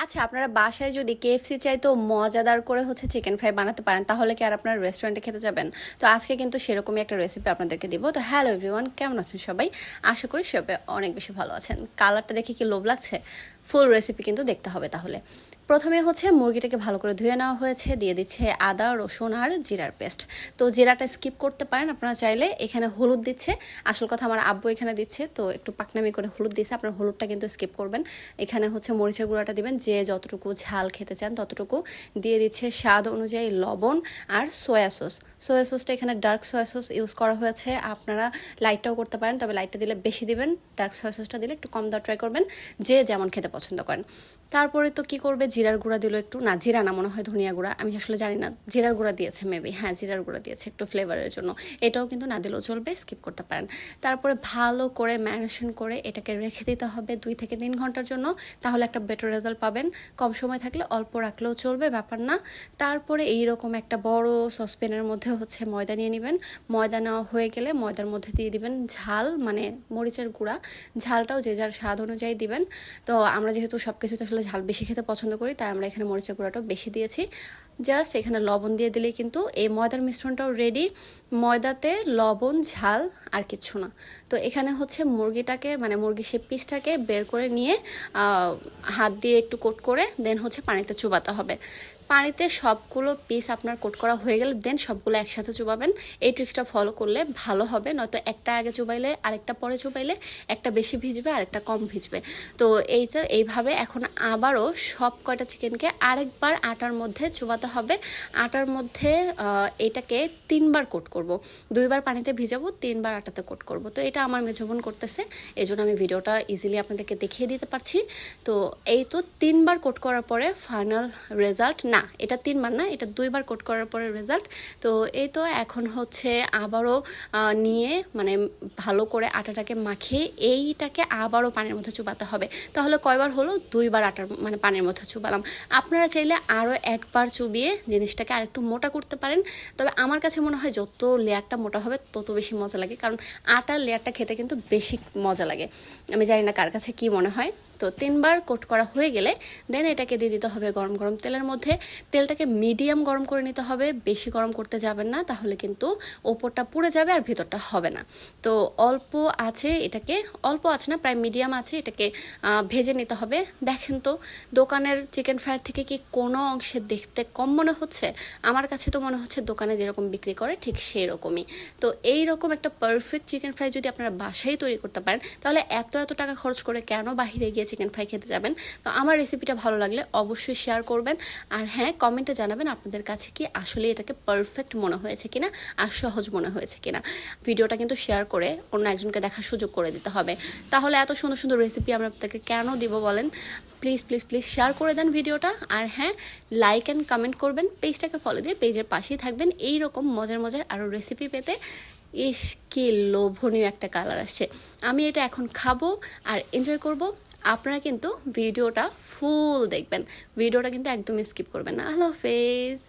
আচ্ছা, আপনারা বাসায় যদি কেএফসি চাইতো মজাদার করে চিকেন ফ্রাই বানাতে পারেন, তাহলে কি আর আপনারা রেস্টুরেন্টে খেতে যাবেন? তো আজকে কিন্তু সেরকমই একটা রেসিপি আপনাদেরকে দিব। তো হ্যালো এভরিওয়ান, কেমন আছেন সবাই? আশা করি সবাই অনেক বেশি ভালো আছেন। কালারটা দেখে কি লোভ লাগছে? ফুল রেসিপি কিন্তু দেখতে হবে। তাহলে প্রথমে মুরগিটাকে ভালো করে ধুয়ে নেওয়া হয়েছে, দিয়ে দিচ্ছে আদা রসুন আর জিরার পেস্ট। তো জিরাটা স্কিপ করতে পারেন আপনারা চাইলে। এখানে হলুদ দিচ্ছে, আসল কথা আমার আব্বু এখানে দিচ্ছে, তো একটু পাকনামি করে হলুদ দিচ্ছে, আপনার হলুদটা কিন্তু স্কিপ করবেন। এখানে মরিচের গুঁড়াটা দিবেন, যে যতটুকু ঝাল খেতে চান ততটুকু। দিয়ে দিচ্ছে স্বাদ অনুযায়ী লবণ আর সয়া সস। সয়া সসটা এখানে ডার্ক সয়া সস ইউজ করা হয়েছে, আপনারা লাইটটাও করতে পারেন, তবে লাইটটা দিলে বেশি দিবেন, ডার্ক সয়া সসটা দিলে একটু কম দেওয়া ট্রাই করবেন, যে যেমন খেতে পছন্দ করেন। তারপরে তো কি করবে, জিরার গুঁড়া দিল একটু, না জিরা না, মনে হয় ধনিয়া গুঁড়া, আমি আসলে জানি না, জিরার গুঁড়া দিয়েছে মেবি, হ্যাঁ জিরার গুঁড়া দিয়েছে একটু ফ্লেভারের জন্য। এটাও কিন্তু না দিলেও চলবে, স্কিপ করতে পারেন। তারপরে ভালো করে ম্যারিনেশন করে এটাকে রেখে দিতে হবে 2 থেকে 3 ঘন্টার জন্য, তাহলে একটা বেটার রেজাল্ট পাবেন। কম সময় থাকলে অল্প রাখলেও চলবে, ব্যাপার না। তারপরে এইরকম একটা বড় সসপ্যানের মধ্যে ময়দা নিয়ে নেবেন। ময়দা নেওয়া হয়ে গেলে ময়দার মধ্যে দিয়ে দিবেন ঝাল, মানে মরিচের গুঁড়া। ঝালটাও যে যার স্বাদ অনুযায়ী দিবেন। তো আমরা যেহেতু সব কিছুতে আসলে ঝাল বেশি খেতে পছন্দ করি, তাই আমরা এখানে মরিচের গুঁড়াটাও বেশি দিয়েছি। জাস্ট এখানে লবণ দিয়ে দিলেই কিন্তু এই ময়দার মিশ্রণটাও রেডি। ময়দাতে লবণ ঝাল আর কিচ্ছু না। তো এখানে মুরগিটাকে, মানে মুরগির সে পিসটাকে বের করে নিয়ে হাত দিয়ে একটু কোট করে দেন পানিতে চুবাতে হবে। পানিতে সবগুলো পিস আপনার কোট করা হয়ে গেলে দেন সবগুলো একসাথে চুবাবেন। এই ট্রিক্সটা ফলো করলে ভালো হবে, নয়তো একটা আগে চুবাইলে আরেকটা পরে চুবাইলে একটা বেশি ভিজবে আর একটা কম ভিজবে। তো এইভাবে এখন আবারও সব কয়টা চিকেনকে আরেকবার আটার মধ্যে চুবাতে হবে। আটার মধ্যে এটাকে 3বার কোট করব, 2বার পানিতে ভিজাবো, 3বার আটাতে কোট করব। তো এটা আমার মেজো বোন করতেছে, এই জন্য আমি ভিডিওটা ইজিলি আপনাদেরকে দেখিয়ে দিতে পারছি। তো এই তো 3বার কোট করার পরে ফাইনাল রেজাল্ট, না এটা 3বার না, এটা 2বার কোট করার পরে রেজাল্ট। তো এই তো এখন আবারও নিয়ে, মানে ভালো করে আটাটাকে মাখিয়ে এইটাকে আবারও পানির মধ্যে চুবাতে হবে। তাহলে কয়বার হলো? 2বার আটার মানে পানির মধ্যে চুবালাম। আপনারা চাইলে আরও একবার চুবিয়ে জিনিসটাকে আরেকটু মোটা করতে পারেন, তবে আমার কাছে মনে হয় যত লেয়ারটা মোটা হবে তত বেশি মজা লাগে, কারণ আটার লেয়ারটা খেতে কিন্তু বেশি মজা লাগে। আমি জানি না কার কাছে কি মনে হয়। তো 3বার কোট করা হয়ে গেলে দেন এটাকে দিয়ে দিতে হবে গরম গরম তেলের মধ্যে। তেলটাকে মিডিয়াম গরম করে নিতে হবে, বেশি গরম করতে যাবেন না, তাহলে কিন্তু ওপরটা পুড়ে যাবে আর ভিতরটা হবে না। তো অল্প আছে, এটাকে অল্প আছে না, প্রায় মিডিয়াম আছে, এটাকে ভেজে নিতে হবে। দেখেন তো দোকানের চিকেন ফ্রাইয়ের থেকে কি কোনো অংশে দেখতে কম মনে হচ্ছে? আমার কাছে তো মনে হচ্ছে দোকানে যেরকম বিক্রি করে ঠিক সেই রকমই। তো এইরকম একটা পারফেক্ট চিকেন ফ্রাই যদি আপনারা বাসায় তৈরি করতে পারেন, তাহলে এত এত টাকা খরচ করে কেন বাহিরে গিয়ে চিকেন ফ্রাই খেতে যাবেন? তো আমার রেসিপিটা ভালো লাগলে অবশ্যই শেয়ার করবেন, আর হ্যাঁ কমেন্টে জানাবেন আপনাদের কাছে কি আসলে এটাকে পারফেক্ট মনে হয়েছে কিনা আর সহজ মনে হয়েছে কিনা। ভিডিওটা কিন্তু শেয়ার করে অন্য একজনকে দেখার সুযোগ করে দিতে হবে, তাহলে এত সুন্দর সুন্দর রেসিপি আমরা আপনাদেরকে কেন দিব বলেন? প্লিজ প্লিজ প্লিজ শেয়ার করে দেন ভিডিওটা, আর হ্যাঁ লাইক অ্যান্ড কমেন্ট করবেন, পেজটাকে ফলো দিয়ে পেজের পাশেই থাকবেন এই রকম মজার মজার আরও রেসিপি পেতে। ইস কি লোভনীয় একটা কালার আসছে, আমি এটা এখন খাবো আর এনজয় করব। আপনারা কিন্তু ভিডিওটা ফুল দেখবেন, ভিডিওটা কিন্তু একদমই স্কিপ করবেন না। আল্লাহ হাফেজ।